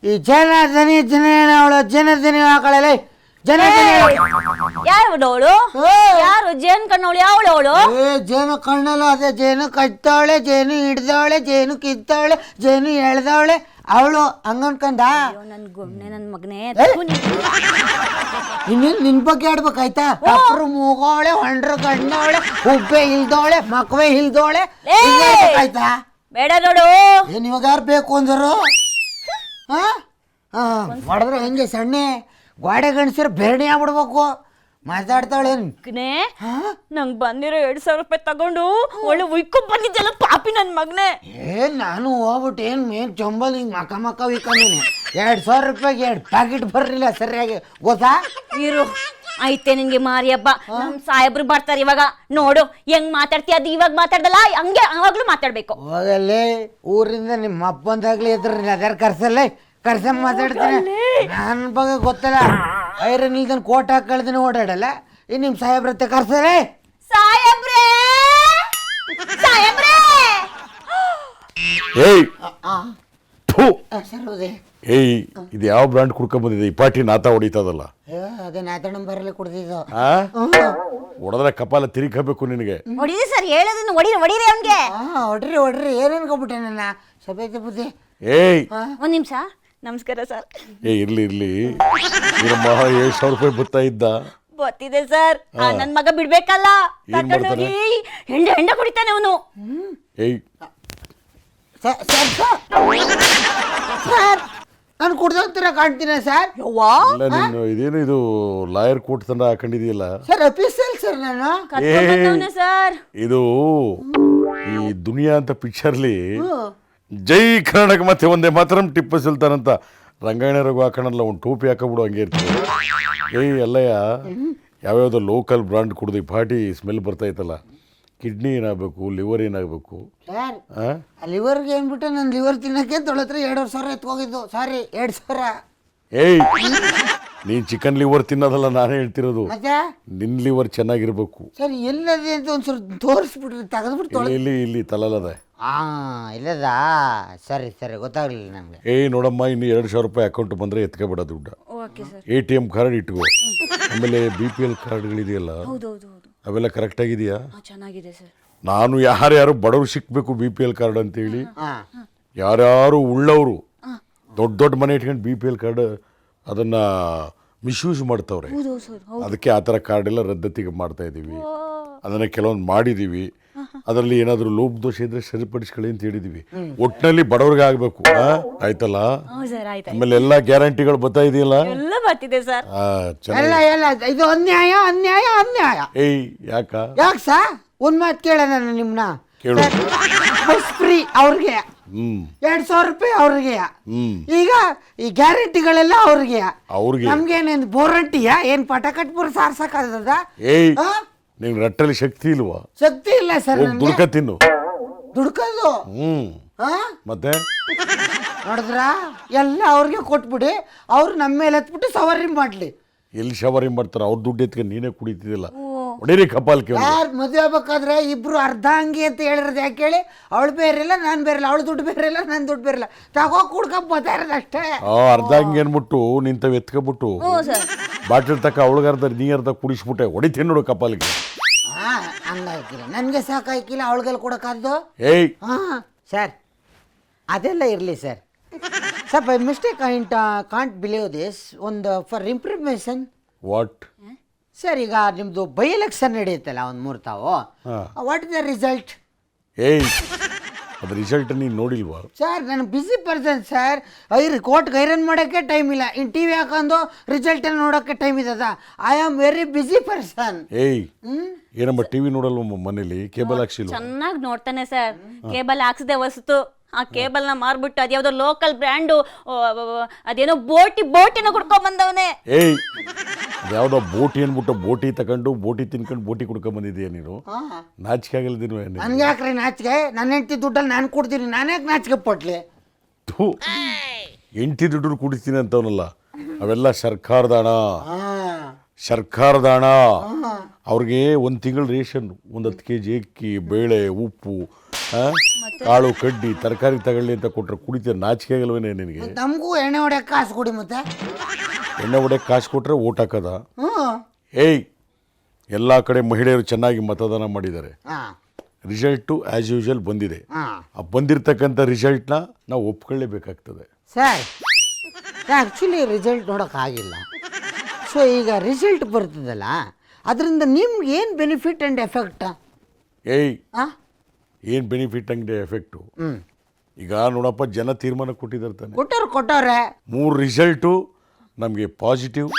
ಈ ಜನಧನಿ ಅವಳು ಜನಧನಿ ಹಾಕಳಲೆ ಯಾವಳು ಯಾರು ಜೇನ್ ಕಣ್ಣವಳು ಯಾವಳು ಅವಳು ಜೇನು ಕಣ್ಣಲ್ಲ ಅದೇ ಜೇನು ಕಚ್ತಾವಳೆ ಜೇನು ಹಿಡ್ದವಳೆ ಜೇನು ಕಿತ್ತವಳೆ ಜೇನು ಎಳ್ದವಳೆ ಅವಳು ಹಂಗನ್ಕಂದ ನನ್ ಗುಣ್ಣೆ ನನ್ ಮಗನೇ ಇನ್ನೇನು ನಿನ್ ಬಗ್ಗೆ ಆಡ್ಬೇಕಾಯ್ತಾ ಕಪ್ರು ಮೂಗವಳೆ ಹೊಂಡ್ರು ಗಂಡವಳೆ ಹುಬ್ಬೆ ಇಲ್ದವಳೆ ಮಕ್ವೆ ಇಲ್ದವಳೆ ಆಯ್ತಾ ಬೇಡ ನೋಡು ಏನ್ ಇವಾಗ ಯಾರು ಬೇಕು ಅಂದರು ಮಾಡಿದ್ರೆ ಹೆಂಗೆ ಸಣ್ಣೆ ಗೋಡೆ ಗಣಸಿರ ಬೆರಣಿ ಆಗ್ಬಿಡ್ಬೇಕು ಮಾತಾಡ್ತಾಳೇನು ನಂಗೆ ಬಂದಿರೋ 2,000 ರೂಪಾಯಿ ತಗೊಂಡು ಒಳ್ಳೆ ಉಯ್ಕೊಂಡ್ ಬಂದಿದ್ದೆಲ್ಲ ಪಾಪಿ ನನ್ ಮಗನೇ ನಾನು ಹೋಗ್ಬಿಟ್ಟು ಏನ್ ಚೊಂಬಲ್ ಹಿಂಗ್ ಮಕ್ಕ ಉಯ್ಕೊಂಡೀನಿ 2,000 ರೂಪಾಯಿಗೆ 2 ಪ್ಯಾಕೆಟ್ ಬರ್ಲಿಲ್ಲ ಸರಿಯಾಗಿ ಗೊತ್ತಾ ಇರು ಐತೆ ನಿನ್ಗೆ ಮಾರಿ ಹಬ್ಬ ನಮ್ ಸಾಹೇಬ್ರು ಬರ್ತಾರೆ ಇವಾಗ ನೋಡು ಹೆಂಗ್ ಮಾತಾಡ್ತೀಯ ಅದು ಇವಾಗ ಮಾತಾಡ್ದಲ್ಲ ಹಂಗೆ ಅವಾಗ್ಲೂ ಮಾತಾಡ್ಬೇಕು ಹೋಗಲ್ಲೇ ಊರಿಂದ ನಿಮ್ಮ ಅಪ್ಪ ಬಂದಾಗ್ಲಿ ಇದ್ರ ಅದರ ಕರ್ಸಲ್ಲೇ ಕರ್ಸ ಮಾತಾಡ್ತೀನಿ ನನ್ನ ಬಗ್ಗೆ ಗೊತ್ತಲ್ಲ ಐರನ್ ಇಲ್ದನ್ ಕೋಟ್ ಹಾಕಿ ಕಳ್ದಿನ ಓಡಾಡಲ್ಲ ಇನ್ನು ನಿಮ್ಮ ಸಾಹೇಬ್ರತ್ತೆ ಕರ್ಸಲೇ ಸಾಹೇಬ್ರೇ ಸಾಹೇಬ್ರೇ ಏಯ್ ಸರೋದೆ ಏಯ್ ಇದು ಯಾವ ಬ್ರಾಂಡ್ ಕುಡ್ಕೊಂಡ್ ಬಂದಿದೆ ಈ ಪಾಟಿ ನಾತ ಹೊಡಿತದಲ್ಲ ಅದೇ ನಾತಣ್ಣ ಬರಲ್ಲ ಕುಡ್ದಿದ್ದು ಹೊಡೆದ್ರೆ ಕಪಾಲ ತಿರುಗಬೇಕು ನಿನಗೆ ಹೊಡಿರಿ ಸರ್ ಹೇಳೋದನ್ನ ಹೊಡೀರಿ ಅವ್ನಿಗೆ ಹೊಡ್ರಿ ಏನೇನ್ಕೊಬಿಟ್ಟೆ ನನ್ನ ಸಭೆ ಬುದ್ಧಿ ಏಯ್ ಒಂದ್ ನಿಮಿಷ ನಮಸ್ಕಾರ ಸರ್ ಇರ್ಲಿ ನಿಮ್ಮ 7,000 ರೂಪಾಯಿ ಬರ್ತಾ ಇದ್ದ ಗೊತ್ತಿದೆ ಸರ್ ನನ್ ಮಗ ಬಿಡ್ಬೇಕಲ್ಲ ತಗೊಂಡೋಗಿ ಹೆಂಡ ಕುಡಿತಾನೆ ಅವನು ಏಯ್ ಸರ್ ನಾನು ಕುಡ್ದಂತೀರ ಕಾಣ್ತೀನ ಸರ್ ಇಲ್ಲ ನೀನು ಇದೇನು ಇದು ಲಾಯರ್ ಕೋಟ್ ತಂಡ ಹಾಕೊಂಡಿದೆಯಲ್ಲ ಸರ್ ಅಫೀಸಲ್ ಸರ್ ನಾನು ಸರ್ ಇದು ಈ ದುನಿಯಾ ಅಂತ ಪಿಕ್ಚರ್ಲಿ ಜೈ ಕರ್ನಾಟಕ ಮತ್ತೆ ಒಂದೇ ಮಾತ್ರ ಟಿಪ್ಪು ಸುಲ್ತಾನ್ ಅಂತ ರಂಗಾಯಣ ರಘು ಹಾಕೋಣಲ್ಲ ಒಂದು ಟೋಪಿ ಹಾಕೋಬಿಡು ಹಂಗೆ ಇರ್ತದೆ ಏಯ್ ಅಲ್ಲಯ್ಯ ಯಾವ್ಯಾವ್ದೋ ಲೋಕಲ್ ಬ್ರಾಂಡ್ ಕುಡ್ದು ಈ ಪಾಟಿ ಸ್ಮೆಲ್ ಬರ್ತಾ ಇತ್ತಲ್ಲ ಕಿಡ್ನಿ ಏನಾಗಬೇಕು ಲಿವರ್ ಏನಾಗಬೇಕು ಸರ್ ಲಿವರ್ಗೆ ಏನ್ಬಿಟ್ಟು ನನ್ನ ಲಿವರ್ ತಿನ್ನಕ್ಕೆ ತೊಳತ್ರ 2,500 ಎತ್ಕೋಗಿದ್ದು ಸಾರಿ 2,000 ಏಯ್ ನೀನ್ ಚಿಕನ್ ಲಿವರ್ ತಿನ್ನೋದಲ್ಲ ನಾನೇ ಹೇಳ್ತಿರೋದು ಮತ್ತೆ ನಿನ್ ಲಿವರ್ ಚೆನ್ನಾಗಿರ್ಬೇಕು ಸರ್ ಎಲ್ಲದೆ ಅಂತ ಒಂದ್ಸಲ ತೋರಿಸ್ಬಿಟ್ರಿ ತೆಗೆದ್ಬಿಟ್ಟು ಇಲ್ಲಿ ತಲಲ್ಲದೆ ಇಲ್ಲದಾ ಸರಿ ಗೊತ್ತಾಗ್ಲಿಲ್ಲ ನಮ್ಗೆ ಏಯ್ ನೋಡಮ್ಮ ಇನ್ನು 2,000 ರೂಪಾಯಿ ಅಕೌಂಟ್ ಬಂದ್ರೆ ಎತ್ಕೊಬೇಡ ದುಡ್ಡ ATM ಕಾರ್ಡ್ ಇಟ್ಕೋ ಆಮೇಲೆ BPL ಕಾರ್ಡ್ಗಳಿದೆಯಲ್ಲ ಅವೆಲ್ಲ ಕರೆಕ್ಟ್ ಆಗಿದೆಯಾ ಚೆನ್ನಾಗಿದೆ ಸರ್ ನಾನು ಯಾರ್ಯಾರು ಬಡವ್ರು ಸಿಕ್ಬೇಕು BPL ಕಾರ್ಡ್ ಅಂತೇಳಿ ಯಾರ್ಯಾರು ಉಳ್ಳವರು ದೊಡ್ಡ ಮನೆ ಇಟ್ಕೊಂಡು BPL ಕಾರ್ಡ್ ಅದನ್ನ ಮಿಸ್ಯೂಸ್ ಮಾಡ್ತಾವ್ರೆ ಅದಕ್ಕೆ ಆ ಥರ ಕಾರ್ಡ್ ಎಲ್ಲ ರದ್ದತಿಗೆ ಮಾಡ್ತಾ ಇದ್ದೀವಿ ಅದನ್ನ ಕೆಲವೊಂದು ಮಾಡಿದೀವಿ ಅದರಲ್ಲಿ ಏನಾದರೂ ಲೋಪದೋಷ ಇದ್ರೆ ಸರಿಪಡಿಸ್ಕೊಳ್ಳಿ ಅಂತ ಹೇಳಿದೀವಿ ಒಟ್ಟಿನಲ್ಲಿ ಬಡವ್ರಿಗೆ ಆಗ್ಬೇಕು ಆಯ್ತಲ್ಲ ಆಮೇಲೆ ಎಲ್ಲ ಗ್ಯಾರಂಟಿಗಳು ಬರ್ತಾ ಇದೆಯಲ್ಲ ಇದು ಅನ್ಯಾಯ ಏಯ್ ಯಾಕ ಸರ್ ಒಂದ್ ಮಾತು ಕೇಳ ನಾನು ನಿಮ್ನ ಕೇಳು ಬಸ್ ಫ್ರೀ ಅವ್ರಿಗೆ 2,000 ರೂಪಾಯಿ ಅವ್ರಿಗೆ ಈಗ ಈ ಗ್ಯಾರಂಟಿಗಳೆಲ್ಲ ಅವ್ರಿಗೆ ನಮ್ಗೇನೇನು ಬೋರಂಟಿಯ ಏನ್ ಪಟ ಕಟ್ಬಿಟ್ಟು ಸಾರ್ಸಕ್ಕಾಗದ ಏಯ್ ನಿಂಗೆ ರಟ್ಟಲ್ಲಿ ಶಕ್ತಿ ಇಲ್ವಾ ಶಕ್ತಿ ಇಲ್ಲ ಸರ್ ದುಡ್ಕ ತಿನ್ನು ದುಡ್ಕೋದು ಮತ್ತೆ ನೋಡಿದ್ರ ಎಲ್ಲ ಅವ್ರಿಗೆ ಕೊಟ್ಬಿಡಿ ಅವ್ರು ನಮ್ಮ ಮೇಲೆ ಹತ್ಬಿಟ್ಟು ಸವಾರಿ ಮಾಡ್ಲಿ ಎಲ್ಲಿ ಶವರಿ ಮಾಡ್ತಾರ ಅವ್ರ ದುಡ್ಡು ಎತ್ಕೊಂಡು ನೀನೇ ಕುಡಿತಿದ್ದಿಲ್ಲ ಹೊಡೀರಿ ಕಪಾಲ್ ಯಾರು ಮದುವೆ ಆಗ್ಬೇಕಾದ್ರೆ ಇಬ್ರು ಅರ್ಧ ಅಂಗಿ ಅಂತ ಹೇಳಿರೋದು ಯಾಕೆ ಹೇಳಿ ಅವಳು ಬೇರೆ ಇಲ್ಲ ನಾನು ಬೇರೆ ಇಲ್ಲ ಅವಳು ದುಡ್ಡು ಬೇರೆ ಇಲ್ಲ ನನ್ನ ದುಡ್ಡು ಬೇರೆ ಇಲ್ಲ ತಗೋ ಕುಡ್ಕೊಂಡ್ ಬರ್ತಾ ಇರೋದು ಅಷ್ಟೇ ಅರ್ಧ ಅಂಗಿ ಅನ್ಬಿಟ್ಟು ನಿಂತವ್ ಎತ್ಕೊಬಿಟ್ಟು ಬಾಟಲ್ ತಕ್ಕ ಅವಳಿಗರ್ಧ ನೀ ಅರ್ಧ ಕುಡಿಸ್ಬಿಟ್ಟೆ ಹೊಡಿತೀನಿ ನೋಡು ಕಪಾಲಿಗೆ ಹಂಗಾಯ್ಕಿಲ್ಲ ನನಗೆ ಸಾಕಾಯ್ಕಿಲ್ಲ ಅವಳಿಗೆಲ್ಲ ಕೊಡೋಕ್ಕಾದ್ದು ಏಯ್ ಸರ್ ಅದೆಲ್ಲ ಇರಲಿ ಸರ್ ಸ್ವಲ್ಪ ಮಿಸ್ಟೇಕ್ ಕಾಂಟ್ ಬಿಲೀವ್ ದಿಸ್ ಒಂದು ಫಾರ್ ಇಂಪ್ರೂವ್ಮೇಷನ್ ವಾಟ್ ಸರ್ ಈಗ ನಿಮ್ಮದು ಬೈ ಎಲೆಕ್ಷನ್ ನಡೆಯುತ್ತಲ್ಲ ಒಂದು 3 ತಾವು ವಾಟ್ ಇಸ್ ದ ರಿಸಲ್ಟ್ ಏಯ್ ಅದು ರಿಸಲ್ಟ್ ನೀನು ನೋಡಿಲ್ವಾ ಸರ್ ನಾನು ಬಿಸಿ ಪರ್ಸನ್ ಸರ್ ಕೋರ್ಟ್ಗೆ ಐರನ್ ಮಾಡೋಕ್ಕೆ ಟೈಮ್ ಇಲ್ಲ ಇನ್ನು TV ಹಾಕೊಂಡು ರಿಸಲ್ಟ್ ಎಲ್ಲ ನೋಡೋಕ್ಕೆ ಟೈಮ್ ಇದದ I am very busy person ಏಯ್ ಏನಮ್ಮ ಟಿವಿ ನೋಡಲ್ವ ಮನೇಲಿ ಕೇಬಲ್ ಹಾಕ್ಸಿಲ್ವ ಚೆನ್ನಾಗಿ ನೋಡ್ತಾನೆ ಸರ್ ಕೇಬಲ್ ಹಾಕ್ಸದೆ ವಸ್ತು ಆ ಕೇಬಲ್ನ ಮಾರ್ಬಿಟ್ಟು ಅದ್ಯಾವುದೋ ಲೋಕಲ್ ಬ್ರ್ಯಾಂಡು ಅದೇನೋ ಬೋಟಿನ ಕುಡ್ಕೊಂಡ್ ಬಂದವನೇ ಏಯ್ ಅದ್ಯಾವುದೋ ಬೋಟಿ ಅನ್ಬಿಟ್ಟು ಬೋಟಿ ತಗೊಂಡು ಬೋಟಿ ತಿನ್ಕೊಂಡು ಬೋಟಿ ಕುಡ್ಕೊಂಡ್ ಬಂದಿದ್ದೀಯ ನೀನು ನಾಚಿಕೆ ಆಗಲ್ದಿನ ನನ್ಗೆ ಯಾಕ್ರಿ ನಾಚಿಕೆ ನನ್ನ ಹೆಂಡತಿ ದುಡ್ಡಲ್ಲಿ ನಾನು ಕೊಡ್ತೀನಿ ನಾನ್ಯಾಕೆ ನಾಚಿಕೆ ಪಟ್ಲಿ ಹೆಂಡತಿ ದುಡ್ಡು ಕುಡಿತೀನಿ ಅಂತವನಲ್ಲ ಅವೆಲ್ಲ ಸರ್ಕಾರದ ಹಣ ಅವ್ರಿಗೆ 1 ತಿಂಗಳ ರೇಷನ್ 10 kg ಅಕ್ಕಿ ಬೇಳೆ ಉಪ್ಪು ಕಾಳು ಕಡ್ಡಿ ತರಕಾರಿ ತಗೊಳ್ಳಿ ಅಂತ ಕೊಟ್ರೆ ಕುಡಿತೀರ, ನಾಚಿಕೆ ಆಗಲ್ವೇನೆ ನಿನಗೆ? ನಮಗೂ ಎಣ್ಣೆ ಹೊಡ್ಯಕ್ಕೆ ಕಾಸು ಕೊಡಿ ಮತ್ತೆ. ಎಣ್ಣೆ ಹೊಡೆಯಕ್ಕೆ ಕಾಸು ಕೊಟ್ಟರೆ ಓಟ್ ಹಾಕೋದ? ಹ್ಞೂ. ಏಯ್, ಎಲ್ಲ ಕಡೆ ಮಹಿಳೆಯರು ಚೆನ್ನಾಗಿ ಮತದಾನ ಮಾಡಿದ್ದಾರೆ. ಹಾಂ ರಿಸಲ್ಟು ಆ್ಯಸ್ ಯೂಶುವಲ್ ಬಂದಿದೆ. ಹಾಂ ಆ ಬಂದಿರತಕ್ಕಂಥ ರಿಸಲ್ಟ್ನ ನಾವು ಒಪ್ಕೊಳ್ಳೇಬೇಕಾಗ್ತದೆ. ಸರ್, ಆ್ಯಕ್ಚುಲಿ ರಿಸಲ್ಟ್ ನೋಡೋಕ್ಕಾಗಿಲ್ಲ. ಸೊ ಈಗ ರಿಸಲ್ಟ್ ಬರ್ತದಲ್ಲ, ಅದರಿಂದ ನಿಮ್ಗೆ ಏನು ಬೆನಿಫಿಟ್ ಆ್ಯಂಡ್ ಎಫೆಕ್ಟ್? ಏಯ್, ಹಾಂ ಏನು ಬೆನಿಫಿಟ್ ಹಂಗೆ ಎಫೆಕ್ಟು? ಹ್ಞೂ ಈಗ ನೋಡಪ್ಪ, ಜನ ತೀರ್ಮಾನ ಕೊಟ್ಟಿದ್ದಾರೆ ತಾನೆ. ಕೊಟ್ಟವ್ರೆ 3 ರಿಸಲ್ಟು ನಮಗೆ ಪಾಸಿಟಿವ್,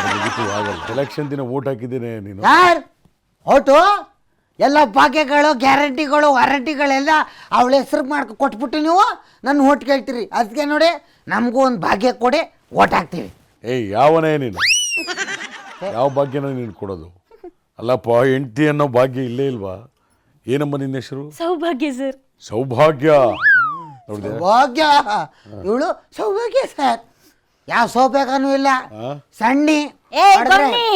ನೆಗೆಟಿವ್ ಆಗಲ್ಲ. ಎಲೆಕ್ಷನ್ ದಿನ ವೋಟ್ ಹಾಕಿದ್ದೇನೆ ನೀನು. ಯಾರು ಓಟು? ಎಲ್ಲ ಭಾಗ್ಯಗಳು, ಗ್ಯಾರಂಟಿಗಳು, ವಾರಂಟಿಗಳೆಲ್ಲ ಅವಳ ಹೆಸ್ರಿಗೆ ಕೊಟ್ಬಿಟ್ಟು ನೀವು ನನ್ನ ಓಟ್ ಕೇಳ್ತೀರಿ. ಅದಕ್ಕೆ ನೋಡಿ, ನಮಗೂ ಒಂದು ಭಾಗ್ಯ ಕೊಡಿ, ಓಟ್ ಹಾಕ್ತೀವಿ. ಏಯ್, ಯಾವನೇ ನೀನು? ಯಾವ ಭಾಗ್ಯನ ನೀನು ಕೊಡೋದು? ಅಲ್ಲಪ್ಪ, ಹೆಂಡತಿ ಅನ್ನೋ ಭಾಗ್ಯ ಇಲ್ಲೇ ಇಲ್ವಾ? ಏನಮ್ಮ ನಿನ್ನ ಹೆಸರು? ಸೌಭಾಗ್ಯ ಸರ್. ಸೌಭಾಗ್ಯ. ನೋಡಿದೆ, ಭಾಗ್ಯ ಇವಳು ಸೌಭಾಗ್ಯ ಸರ್. ಯಾವ ಸೌಭಾಗ್ಯನೂ ಇಲ್ಲ. ಸಣ್ಣಿ ಬನ್ನಿ.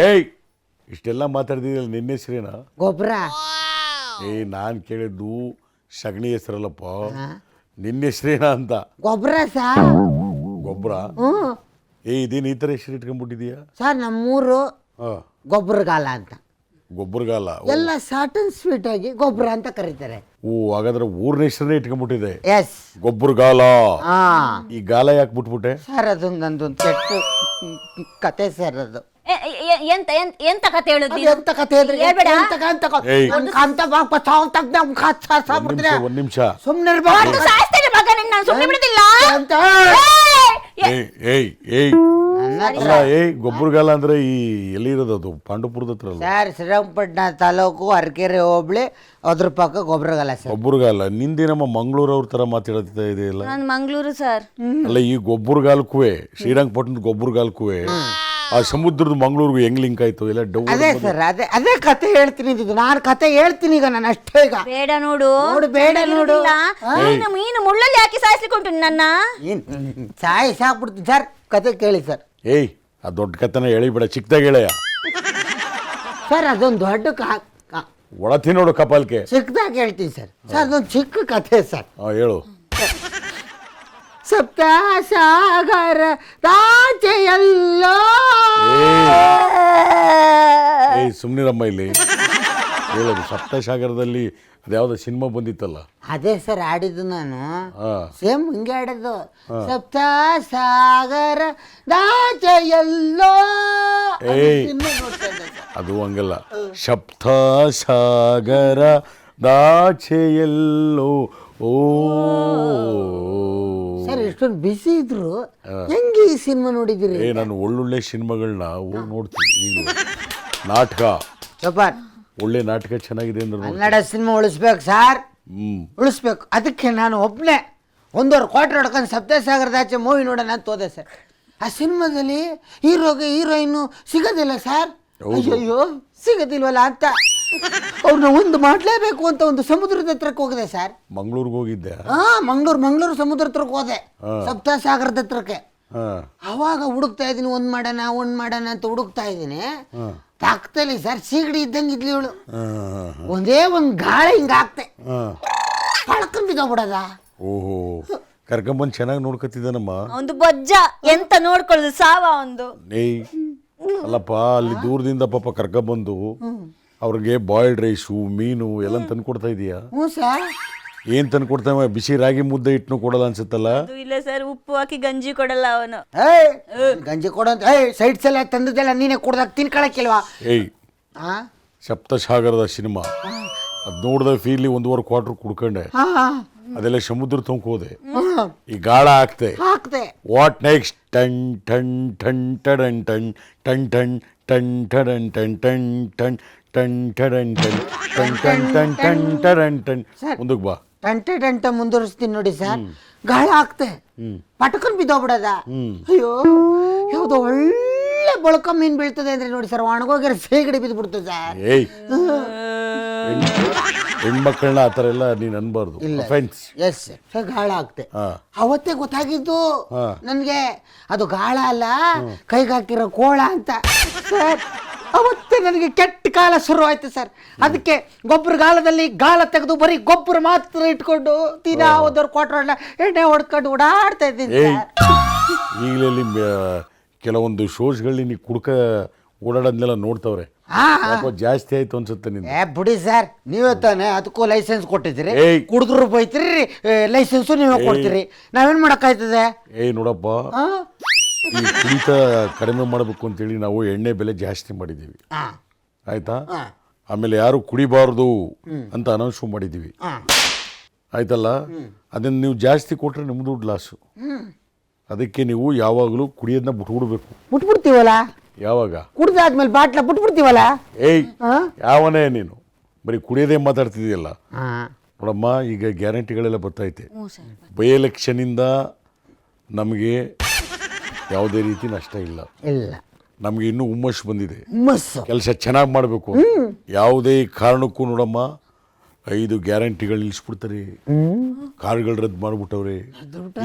ಏಯ್, ಇಷ್ಟೆಲ್ಲ ಮಾತಾಡ್ತಿದ್ಯಲ್ಲ, ನಿನ್ನ ಹೆಸರೇನಾ? ಗೊಬ್ಬರ. ಏಯ್, ನಾನು ಕೇಳಿದ್ದು ಸಗಣಿ ಹೆಸರಲ್ಲಪ್ಪ, ನಿನ್ನ ಹೆಸರೇನಾ ಅಂತ. ಗೊಬ್ಬರ ಸರ್. ಗೊಬ್ಬರ? ಹ್ಞೂ ಇದೇನು ಈ ಥರ ಹೆಸರು ಇಟ್ಕೊಂಡ್ಬಿಟ್ಟಿದೀಯಾ? ಸರ್, ನಮ್ಮೂರು ಹಾಂ, ಗೊಬ್ಬರಗಾಲ ಅಂತ. ಗೊಬ್ಬರಗಾಲ? ಎಲ್ಲ ಶಾರ್ಟ್ ಅಂಡ್ ಸ್ವೀಟ್ ಆಗಿ ಗೊಬ್ಬರ ಅಂತ ಕರೀತಾರೆ. ಓ, ಹಾಗಾದ್ರೆ ಊರಿನ ಹೆಸರನ್ನೇ ಇಟ್ಕೊಂಡ್ಬಿಟ್ಟಿದೆ, ಎಸ್. ಗೊಬ್ಬರಗಾಲ. ಹಾಂ. ಈ ಗಾಲ ಯಾಕೆ ಬಿಟ್ಬಿಟ್ಟೆ? ಸರ್, ಅದೊಂದು ನಂದೊಂದು ಕೆಟ್ಟ ಕತೆ ಸರ್. ಅದು ಎಂತ ಎಂತ ಎಂತ ಕತೆ ಹೇಳುದು? ಎಂತ ಕತೆ ಹೇಳ್ರಿ? ಹೇಳ್ಬೇಡ. ಏಯ್, ಒಂದ್ ನಿಮಿಷ. ಸುಮ್ಮನೆ ಸಾಯಿಸ್ತೇನೆ ಮಗ, ನಾನು ಸುಮ್ಮನೆ ಬಿಡುದಿಲ್ಲ. ಏಯ್ ಏಯ್ ಏಯ್, ಅಲ್ಲ, ಏಯ್, ಗೊಬ್ಬರಗಾಲ ಅಂದ್ರೆ ಈ ಎಲ್ಲಿರೋದು? ಅದು ಪಾಂಡುಪುರದ ಹತ್ರ ಅಲ್ಲ? ಸರ್, ಶ್ರೀರಂಗಪಟ್ಟಣ ತಾಲೂಕು, ಅರಕೆರೆ ಹೋಬಳಿ, ಅದ್ರ ಪಕ್ಕ ಗೊಬ್ಬರಗಾಲ ಸರ್. ಗೊಬ್ಬರಗಾಲ. ನಿಂದೇನಮ್ಮ ಮಂಗಳೂರು ಅವ್ರ ತರ ಮಾತಾಡ್ತಾ ಇದೆಯಲ್ಲ? ನಾನು ಮಂಗಳೂರು ಸರ್. ಅಲ್ಲ, ಈ ಗೊಬ್ಬರಗಾಲಕ್ಕೂ ಶ್ರೀರಂಗಪಟ್ಟಣದ ಗೊಬ್ಬರಗಾಲಕ್ಕೂ ಆ ಸಮುದ್ರದ ಮಂಗಳೂರಿಗೂ ಹೆಂಗ್ ಲಿಂಕ್ ಆಯ್ತು? ಎಲ್ಲ ಡೌ. ಅದೇ ಸರ್, ಅದೇ ಕತೆ ಹೇಳ್ತೀನಿ. ಇದು ನಾನು ಕತೆ ಹೇಳ್ತೀನಿ ಈಗ, ನಾನು ಅಷ್ಟೇ. ಈಗ ಬೇಡ ನೋಡು, ಬೇಡ ನೋಡು. ಮೀನು ಮುಳ್ಳಲ್ಲಿ ಹಾಕಿ ಸಾಯಿಸ್ಲಿಕ್ಕೆ ನನ್ನ ಸಾಕ್ಬಿಡ್ತೀನಿ ಸರ್. ಕತೆ ಕೇಳಿ ಸರ್. ಏಯ್, ಆ ದೊಡ್ಡ ಕಥೆನ ಹೇಳಿಬಿಡ, ಚಿಕ್ಕದಾಗ ಹೇಳಯ್ಯ. ಸರ್, ಅದೊಂದು ದೊಡ್ಡ ಒಳತಿ ನೋಡು ಕಪಾಲ್ಕೆ. ಚಿಕ್ಕದಾಗಿ ಹೇಳ್ತೀನಿ ಸರ್. ಸರ್, ಅದೊಂದು ಚಿಕ್ಕ ಕತೆ ಸರ್. ಹೇಳು. ಸಪ್ತ ಸಾಗರ ದಾಚೆಯಲ್ಲೋ. ಏಯ್, ಸುಮ್ನಿರಮ್ಮ ಇಲ್ಲಿ. ಹೇಳೋದು ಸಪ್ತಸಾಗರದಲ್ಲಿ ಅದ್ಯಾವ್ದೋ ಸಿನಿಮಾ ಬಂದಿತ್ತಲ್ಲ? ಅದೇ ಸರ್ ಆಡಿದ್ದು ನಾನು. ಸೇಮ್ ಹಿಂಗೆ ಆಡಿದ್ದು. ಸಪ್ತ ಸಾಗರ ದಾಚೆಯಲ್ಲೋ. ಅದು ಹಂಗಲ್ಲ. ಸಪ್ತಸಾಗರ ದಾಚೆಯಲ್ಲೋ. ಓ ಸರ್, ಇಷ್ಟೊಂದು ಬಿಸಿ ಇದ್ರು ಹೆಂಗೆ ಈ ಸಿನಿಮಾ ನೋಡಿದಿರಿ? ನಾನು ಒಳ್ಳೊಳ್ಳೆ ಸಿನಿಮಾಗಳನ್ನ ಹೋಗಿ ನೋಡ್ತೀನಿ. ಈಗ ನಾಟಕ, ಸೂಪರ್, ಒಳ್ಳೆ ನಾಟಕ ಚೆನ್ನಾಗಿದೆ ಅಂದ್ರೆ ಕನ್ನಡ ಸಿನಿಮಾ ಉಳಿಸ್ಬೇಕು ಸರ್. ಉಳಿಸ್ಬೇಕು. ಅದಕ್ಕೆ ನಾನು ಒಬ್ಬನೇ 1.25 ಕೋಟಿ ಹೊಡ್ಕೊಂಡು ಸಪ್ತಸಾಗರದಾಚೆ ಮೂವಿ ನೋಡೋಣ ಅಂತ ಹೋದೆ ಸರ್. ಆ ಸಿನಿಮಾದಲ್ಲಿ ಹೀರೋಗೆ ಹೀರೋಯಿನ್ನು ಸಿಗೋದಿಲ್ಲ ಸರ್. ಅಯ್ಯೋ, ಸಿಗೋದಿಲ್ವಲ್ಲ ಅಂತ ಅವ್ರನ್ನ ಒಂದು ಮಾಡಲೇಬೇಕು ಅಂತ ಒಂದು ಸಮುದ್ರದ ಹತ್ರಕ್ಕೆ ಹೋಗಿದೆ ಸರ್. ಮಂಗಳೂರಿಗೆ ಹೋಗಿದ್ದೆ? ಮಂಗಳೂರು ಸಮುದ್ರ ಹತ್ರಕ್ಕೆ ಹೋದೆ, ಸಪ್ತಸಾಗರದ ಹತ್ರಕ್ಕೆ. ಅವಾಗ ಹುಡುಕ್ತಾ ಇದ್ದೀನಿ, ಒಂದ್ ಮಾಡೋಣ ಅಂತ ಹುಡುಕ್ತಾ ಇದ್ದೀನಿ. ಪಕ್ಕದಲ್ಲಿ ಸರ್ ಸೀಗಡಿ ಇದ್ದಂಗೆ ಇದ್ಲಿ ಇವಳು. ಒಂದೇ ಒಂದು ಗಾಳಿ ಹಿಂಗ ಆಗ್ತೆ, ಪಳ್ಕೊಂಡ್ ಬಿದ್ದೋಗ್ಬಿಡದ. ಓಹೋ, ಕರ್ಕೊಂಬಂದು ಚೆನ್ನಾಗಿ ನೋಡ್ಕೊತಿದ್ದಾನಮ್ಮ. ಒಂದು ಬೊಜ್ಜ ಎಂತ ನೋಡ್ಕೊಳ್ಳೋದು ಸಾವ ಒಂದು. ಏಯ್, ಅಲ್ಲಪ್ಪ, ಅಲ್ಲಿ ದೂರದಿಂದ ಪಾಪ ಕರ್ಕೊಂಬಂದು ಅವ್ರಿಗೆ ಬಾಯ್ಲ್ಡ್ ರೈಸು, ಮೀನು ಎಲ್ಲ ತಂದು ಕೊಡ್ತಾ ಇದೀಯಾ? ಹ್ಞೂ ಸರ್. ಏನ್ ತಂದು ಕೊಡ್ತಾವ? ಬಿಸಿ ರಾಗಿ ಮುದ್ದೆ ಇಟ್ಟು ಕೊಡಲ್ಲ ಅನ್ಸುತ್ತಲ್ಲ? ಇಲ್ಲ ಸರ್, ಉಪ್ಪು ಹಾಕಿ ಗಂಜಿ ಕೊಡಲ್ಲ ಅವನು. ಗಂಜಿ ಕೊಡೋಂತ ಸೈಡ್ಸ್ ಎಲ್ಲ ತಂದದ್ದೆಲ್ಲ ನೀನೇ ಕೊಡ್ದಾಗ ತಿನ್ಕೊಳಕ್ಕಿಲ್ವಾ? ಏಯ್, ಸಪ್ತಸಾಗರದ ಸಿನಿಮಾ ಅದು ನೋಡಿದ ಫೀಲ್ 1.25 ಕ್ವಾರ್ಟರ್ ಕುಡ್ಕೊಂಡೆ. ಅದೆಲ್ಲ ಸಮುದ್ರ ತನಕ ಹೋದೆ, ಈ ಗಾಳ ಹಾಕ್ತೆ. What next? ಟನ್ ಟನ್ ಟನ್ ಟಡನ್ ಟನ್ ಟನ್ ಟನ್ ಟನ್ ಟಡನ್ ಟನ್ ಟನ್ ಟನ್ ಟನ್ ಟಡನ್ ಟನ್ ಟನ್ ಟನ್ ಟನ್ ಟನ್ ಟಡನ್ ಟನ್. ಮುಂದಕ್ಕೆ ಬಾ. ಟಂಟೆ ಮುಂದುವರಿಸ್ತೀನಿ ನೋಡಿ ಸರ್. ಗಾಳ ಹಾಕ್ತೆ, ಪಟಕನ್ ಬಿದ್ದೋಗ್ಬಿಡದ. ಅಯ್ಯೋ, ಯಾವ್ದೋ ಒಳ್ಳೆ ಬಳಕ ಮೀನ್ ಬೀಳ್ತದೆ ಅಂದ್ರೆ ನೋಡಿ ಸರ್, ಒಣಗೋಗಿರೋ ಸೇಗಡಿ ಬಿದ್ದು ಬಿಡ್ತದೆ ಸರ್. ಏಯ್, ಹೆಣ್ಮಕ್ಳನ್ನ ಆ ಥರ ಎಲ್ಲ ನೀನು ಅನ್ಬಾರ್ದು. ಎಸ್ ಸರ್, ಗಾಳ ಹಾಕ್ತೆ. ಅವತ್ತೇ ಗೊತ್ತಾಗಿದ್ದು ನನಗೆ ಅದು ಗಾಳ ಅಲ್ಲ, ಕೈಗೆ ಹಾಕಿರೋ ಕೋಳ ಅಂತ ಸರ್. ಅವತ್ತೇ ನನಗೆ ಕೆಟ್ಟ ಕಾಲ ಶುರುವಾಯ್ತು ಸರ್. ಅದಕ್ಕೆ ಗೊಬ್ಬರ ಗಾಲದಲ್ಲಿ ಗಾಲ ತೆಗೆದು ಬರೀ ಗೊಬ್ಬರ ಮಾತ್ರ ಇಟ್ಕೊಂಡು ದಿನ ಒಂದವ್ರು ಕ್ವಾರ್ಟರ್ ಎಣ್ಣೆ ಹೊಡ್ಕೊಂಡು ಓಡಾಡ್ತಾ ಇದ್ದೀನಿ ಏಯ್ ಸರ್. ಈಗಲೇ ಕೆಲವೊಂದು ಶೋಸ್ಗಳಲ್ಲಿ ನೀ ಕುಡ್ಕ ಓಡಾಡೋದ್ನೆಲ್ಲ ನೋಡ್ತವ್ರೆ. ಯಾಕೋ ಜಾಸ್ತಿ ಆಯ್ತು ಅನ್ಸುತ್ತೆ ನಿಂದು. ಬಿಡಿ ಸರ್, ನೀವೇ ತಾನೆ ಅದಕ್ಕೂ ಲೈಸೆನ್ಸ್ ಕೊಟ್ಟಿದ್ದೀರಿ. ಏಯ್. ಕುಡಿದ್ರು ಬೈತೀರಿ, ಲೈಸೆನ್ಸು ನೀವೇ ಕೊಡ್ತೀರಿ. ನಾವೇನ್ ಮಾಡಕ್ಕಾಯ್ತದೆ? ಏಯ್ ನೋಡಪ್ಪ, ಈ ಕುಡಿತ ಕಡಿಮೆ ಮಾಡಬೇಕು ಅಂತೇಳಿ ನಾವು ಎಣ್ಣೆ ಬೆಲೆ ಜಾಸ್ತಿ ಮಾಡಿದ್ದೀವಿ, ಆಯ್ತಾ? ಆಮೇಲೆ ಯಾರು ಕುಡಿಬಾರ್ದು ಅಂತ ಅನೌನ್ಸ್ ಮಾಡಿದ್ದೀವಿ, ಆಯ್ತಲ್ಲ? ಅದನ್ನು ನೀವು ಜಾಸ್ತಿ ಕೊಟ್ಟರೆ ನಿಮ್ಮ ದುಡ್ಡು ಲಾಸು. ಅದಕ್ಕೆ ನೀವು ಯಾವಾಗಲೂ ಕುಡಿಯೋದನ್ನ ಬಿಟ್ಬಿಡ್ಬೇಕು. ಬಿಟ್ಬಿಡ್ತೀವಲ್ಲ? ಯಾವಾಗ? ಕುಡ್ದಾದ್ಮೇಲೆ ಬಾಟ್ಲ ಬಿಟ್ಬಿಡ್ತೀವಲ್ಲ? ಏಯ್ ಯಾವನೇ ನೀನು ಬರೀ ಕುಡಿಯೋದೇ ಮಾತಾಡ್ತಿದೆಯಲ್ಲ. ನೋಡಮ್ಮ, ಈಗ ಗ್ಯಾರಂಟಿಗಳೆಲ್ಲ ಬರ್ತೈತೆ. ಬೈ ಎಲೆಕ್ಷನಿಂದ ನಮಗೆ ಯಾವುದೇ ರೀತಿ ನಷ್ಟ ಇಲ್ಲ. ಇಲ್ಲ, ನಮಗೆ ಇನ್ನೂ ಹುಮ್ಮಸ್ಸು ಬಂದಿದೆ. ಹುಮ್ಮಸ್ಸು, ಕೆಲಸ ಚೆನ್ನಾಗಿ ಮಾಡಬೇಕು. ಯಾವುದೇ ಕಾರಣಕ್ಕೂ ನೋಡಮ್ಮ 5 ಗ್ಯಾರಂಟಿಗಳು ನಿಲ್ಲಿಸ್ಬಿಡ್ತಾರೆ, ಕಾರ್ಗಳು ರದ್ದು ಮಾಡಿಬಿಟ್ಟವ್ರೆ.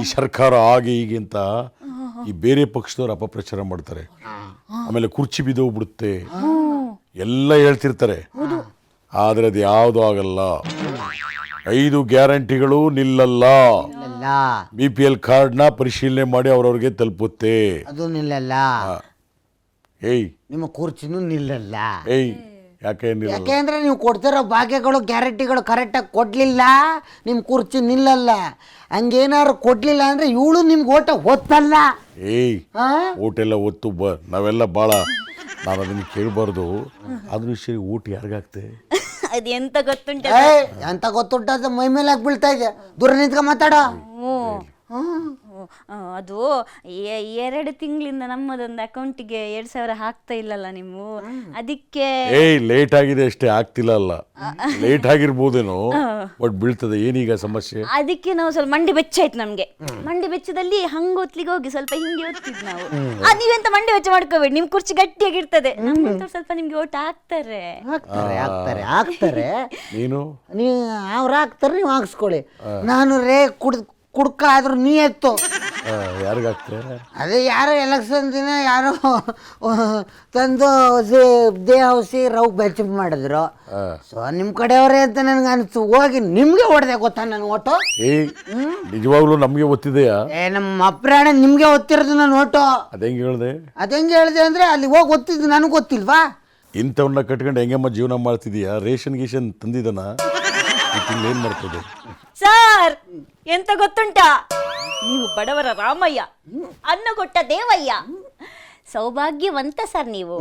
ಈ ಸರ್ಕಾರ ಹಾಗೆ ಹೀಗೆ ಅಂತ ಈ ಬೇರೆ ಪಕ್ಷದವ್ರು ಅಪಪ್ರಚಾರ ಮಾಡ್ತಾರೆ. ಆಮೇಲೆ ಕುರ್ಚಿ ಬಿದ್ದೋಗ್ಬಿಡುತ್ತೆ ಎಲ್ಲ ಹೇಳ್ತಿರ್ತಾರೆ. ಆದರೆ ಅದು ಯಾವುದೂ ಆಗಲ್ಲ. 5 ಗ್ಯಾರಂಟಿಗಳು ನಿಲ್ಲಲ್ಲ. BPL ಕಾರ್ಡ್ನ ಪರಿಶೀಲನೆ ಮಾಡಿ ಅವ್ರವ್ರಿಗೆ ತಲುಪುತ್ತೆ. ಅದು ನಿಲ್ಲಲ್ಲ. ಏಯ್ ನಿಮ್ಮ ಕುರ್ಚಿನೂ ನಿಲ್ಲಲ್ಲ. ಏಯ್ ಯಾಕೆ ನಿಲ್ಲಲ್ಲ? ಯಾಕೆಂದ್ರೆ ನೀವು ಕೊಡ್ತಿರೋ ಭಾಗ್ಯಗಳು ಗ್ಯಾರಂಟಿಗಳು ಕರೆಕ್ಟಾಗಿ ಕೊಡ್ಲಿಲ್ಲ, ನಿಮ್ಮ ಕುರ್ಚಿ ನಿಲ್ಲಲ್ಲ. ಹಂಗೇನಾದ್ರು ಕೊಡ್ಲಿಲ್ಲ ಅಂದ್ರೆ ಇವಳು ನಿಮ್ಗೆ ಓಟ ಒತ್ತಲ್ಲ. ಏಯ್ ಓಟೆಲ್ಲ ಒತ್ತು ನಾವೆಲ್ಲ ಭಾಳ, ನಾನು ಅದನ್ನು ಕೇಳಬಾರ್ದು. ಅದ್ರ ವಿಷಯ ಓಟ್ ಯಾರಿಗಾಗ್ತೆ? ಅದು ಎಂತ ಗೊತ್ತುಂಟ ಅಂತ ಗೊತ್ತುಂಟ ಮೈ ಮೇಲೆ ಹಾಕಿ ಬೀಳ್ತಾ ಇದೆ. ದೂರ ನಿಂತ್ಕ ಮಾತಾಡೋ. ಅದು 2 ತಿಂಗಳಿಂದ ನಮ್ಮದೊಂದು ಅಕೌಂಟಿಗೆ 2,000 ಹಾಕ್ತಾ ಇಲ್ಲಲ್ಲ ನೀವು, ಅದಕ್ಕೆ. ಏಯ್ ಲೇಟ್ ಆಗಿದೆ ಅಷ್ಟೇ, ಆಗ್ತಿಲ್ಲ ಅಲ್ಲ. ಲೇಟ್ ಆಗಿರ್ಬೋದೇನೋ, ಬಟ್ ಬೀಳ್ತದೆ. ಏನೀಗ ಸಮಸ್ಯೆ? ಅದಕ್ಕೆ ನಾವು ಸ್ವಲ್ಪ ಮಂಡಿ ಬೆಚ್ಚ ಆಯ್ತು ನಮ್ಗೆ. ಮಂಡಿ ಬೆಚ್ಚದಲ್ಲಿ ಹಂಗೊತ್ಲಿಗೆ ಹೋಗಿ ಸ್ವಲ್ಪ ಹಿಂಗೆ ಓದ್ತಿದ್ ನಾವು. ನೀವೆಂತ ಮಂಡಿ ಬೆಚ್ಚ ಮಾಡ್ಕೋಬೇಡಿ, ನಿಮ್ ಕುರ್ಚಿ ಗಟ್ಟಿಯಾಗಿರ್ತದೆ. ನಮ್ಗೆ ಸ್ವಲ್ಪ ನಿಮ್ಗೆ ಓಟ್ ಹಾಕ್ತಾರೆ. ನೀನು ನೀವು ಅವ್ರು ಹಾಕ್ತಾರೆ, ನೀವು ಹಾಕ್ಸ್ಕೊಳ್ಳಿ. ನಾನು ರೇ ಕುಡ್ಕ ಆದ್ರೂ ನೀ ಎತ್ತು. ಯಾರಿಗಾಗ್ತೆ? ಅದೇ ಯಾರೋ ಎಲೆಕ್ಷನ್ ದಿನ ಯಾರೋ ತಂದು ಔಷಧಿ ರವ್ ಬೆಚ್ಚ ಮಾಡಿದ್ರು. ಸೊ ನಿಮ್ಮ ಕಡೆಯವರೇ ಅಂತ ನನಗೆ ಅನಿಸ್ತು. ಹೋಗಿ ನಿಮ್ಗೆ ಹೊಡೆದೆ ಗೊತ್ತಾ ನನ್ನ ಓಟು? ಏಯ್ ನಿಜವಾಗ್ಲೂ ನಮಗೆ ಗೊತ್ತಿದೆಯಾ? ನಮ್ಮ ಅಪ್ರಾಣ ನಿಮ್ಗೆ ಒತ್ತಿರೋದು ನನ್ನ ಓಟು. ಅದೇಂಗೆ ಹೇಳ್ದೆ ಅಂದ್ರೆ ಅಲ್ಲಿ ಹೋಗಿ ಒತ್ತಿದ್ದು ನನಗೆ ಗೊತ್ತಿಲ್ವಾ? ಇಂಥವನ್ನ ಕಟ್ಕೊಂಡು ಹೆಂಗಮ್ಮ ಜೀವನ ಮಾಡ್ತಿದೀಯಾ? ರೇಷನ್ ಗೀಷನ್ ತಂದಿದ್ದಾನ? ಏನು ಮಾಡ್ತದೆ ಸರ್? ಎಂತ ಗೊತ್ತುಂಟಾ, ನೀವು ಬಡವರ ರಾಮಯ್ಯ, ಅನ್ನ ಕೊಟ್ಟ ದೇವಯ್ಯ, ಸೌಭಾಗ್ಯವಂತ ಸರ್ ನೀವು.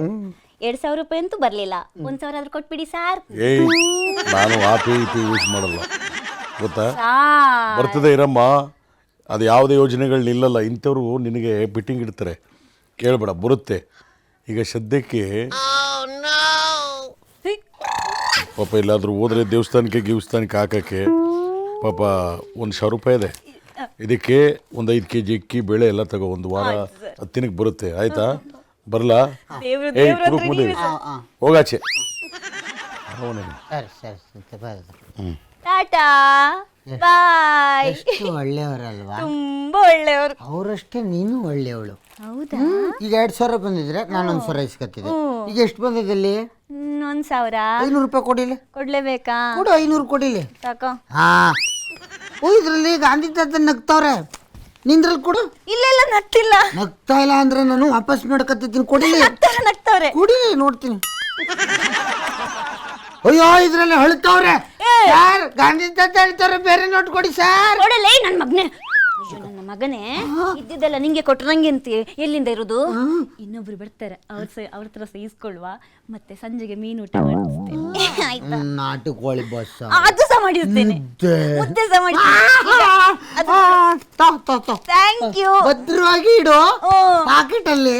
2,000 ರೂಪಾಯಿ ಅಂತೂ ಬರ್ಲಿಲ್ಲ, 1,000 ಆದ್ರೂ ಕೊಟ್ಬಿಡಿ ಸರ್. ಏಯ್ ನಾನು ಆ ಪೇ ಯೂಸ್ ಮಾಡಲ್ಲ ಗೊತ್ತಾ? ಬರ್ತದೆ ಇರಮ್ಮ, ಅದು ಯಾವುದೇ ಯೋಜನೆಗಳು ನಿಲ್ಲಲ್ಲ. ಇಂಥವ್ರು ನಿನಗೆ ಬಿಟ್ಟಿಂಗ್ ಇಡ್ತಾರೆ, ಕೇಳಬೇಡ, ಬರುತ್ತೆ. ಈಗ ಸದ್ಯಕ್ಕೆ ಪಾಪ ಎಲ್ಲಾದರೂ ಹೋದ್ರೆ ದೇವಸ್ಥಾನಕ್ಕೆ ಹಾಕಕ್ಕೆ ಪಾಪ 1,000 ರೂಪಾಯಿ ಇದೆ. ಇದಕ್ಕೆ ಒಂದು 5 kg ಅಕ್ಕಿ ಬೇಳೆ ಎಲ್ಲ ತಗೋ, ಒಂದು ವಾರ 10 ದಿನಕ್ಕೆ ಬರುತ್ತೆ, ಆಯ್ತಾ? ಬರಲಾ? ಏಯ್ ಕುಡುಕ್ ಮುಂದೆ ಹೋಗಾಚೆ. ಟಾಟಾ ಬಾಯ್. ಎಷ್ಟು ಒಳ್ಳೆಯವರಲ್ವಾ? ತುಂಬಾ ಒಳ್ಳೆಯವರು. ಅವರಷ್ಟೇ ನೀನು ಒಳ್ಳೆಯವಳು. ಹೌದಾ? ಈಗ 2,000 ಬಂದಿದ್ರೆ ನಾನು 1,000 ಇಸ್ಕೊತಿದ್ದೆ. ಈಗ ಎಷ್ಟು ಬಂದಿದೆ ಇಲ್ಲಿ? 1,000. 500 ರೂಪಾಯಿ ಕೊಡಿಲಿ. ಕೊಡ್ಲೇಬೇಕಾ? ಕೊಡು, 500 ಕೊಡಿಲಿ. ಸಾಕು. ಹಾ, ಇದ್ರಲ್ಲಿ ಗಾಂಧಿ ತಾತ ನಗ್ತಾವ್ರೆ, ನಿಂದ್ರಲ್ಲಿ ಕೊಡು. ಇಲ್ಲ ನಗ್ತಿಲ್ಲ. ನಗ್ತಾ ಇಲ್ಲ ಅಂದ್ರೆ ನಾನು ವಾಪಸ್ ನೋಡ್ಕತ್ತೀನಿ. ಕೊಡಿಲಿ. ನಗ್ತಾವ್ರೆ. ಕೊಡಿಲಿ, ನೋಡ್ತೀನಿ. ಅಯ್ಯೋ, ಇದ್ರಲ್ಲಿ ಹೊಳ್ತಾವ್ರೆ ಯಾರ್? ಗಾಂಧಿ ತಾತ ಹೇಳ್ತಾವ್ರೆ, ಬೇರೆ ನೋಟ್ ಕೊಡಿ ಸರ್. ಕೊಡಲೇ ನನ್ನ ಮಗನೇ. ನನ್ನ ಮಗನೇ, ಇದ್ದಿದ್ದೆಲ್ಲ ನಿಂಗೆ ಕೊಟ್ರು, ನಂಗೆ ಅಂತ ಎಲ್ಲಿಂದ ಇರೋದು? ಇನ್ನೊಬ್ರು ಬರ್ತಾರೆ, ಅವ್ರ ಹತ್ರ ಇಸ್ಕೊಳ್ವಾ, ಮತ್ತೆ ಸಂಜೆಗೆ ಮೀನು ಊಟ ಮಾಡಿಸ್ತೇನೆ, ಆಯ್ತಾ? ನಾಟುಕೋಳಿ ಬಸ್ ಅದು ಸಹ ಮಾಡಿರ್ತೇನೆ, ಮುದ್ದೆ ಸಹ ಮಾಡಿ. Thank you. ಭದ್ರವಾಗಿ ಇಡು ಪಾಕೆಟ್ ಅಲ್ಲಿ.